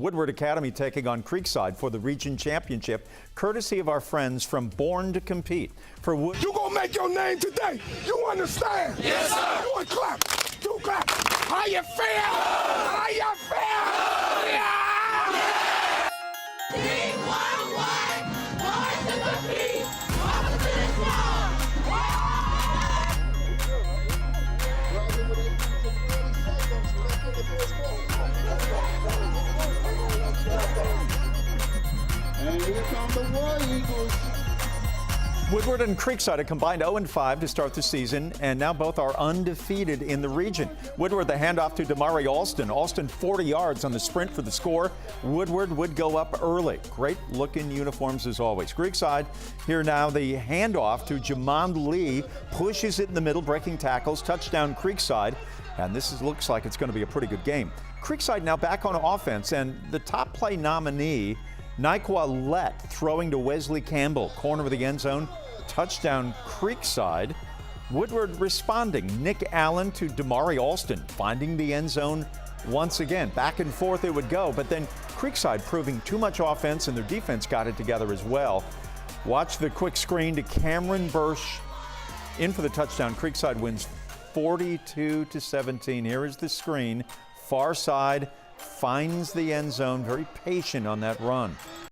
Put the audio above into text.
Woodward Academy taking on Creekside for the region championship, courtesy of our friends from Born to Compete. For You gonna make your name today. You understand? Yes, sir. You clap. You clap. How you feel? How you feel? Yeah. And here come the War Eagles. Woodward and Creekside a combined 0-5 to start the season, and now both are undefeated in the region. Woodward the handoff to Damari Alston. Alston 40 yards on the sprint for the score. Woodward would go up early. Great looking uniforms as always. Creekside here now the handoff to Jamond Lee. Pushes it in the middle, breaking tackles. Touchdown Creekside. And looks like it's going to be a pretty good game. Creekside now back on offense, and the top play nominee, Nyqua Lett, throwing to Wesley Campbell, corner of the end zone, touchdown Creekside. Woodward responding. Nick Allen to Damari Alston, finding the end zone once again. Back and forth it would go, but then Creekside proving too much offense, and their defense got it together as well. Watch the quick screen to Cameron Bursch, in for the touchdown. Creekside wins 42-17. Here is the screen. Far side, finds the end zone, very patient on that run.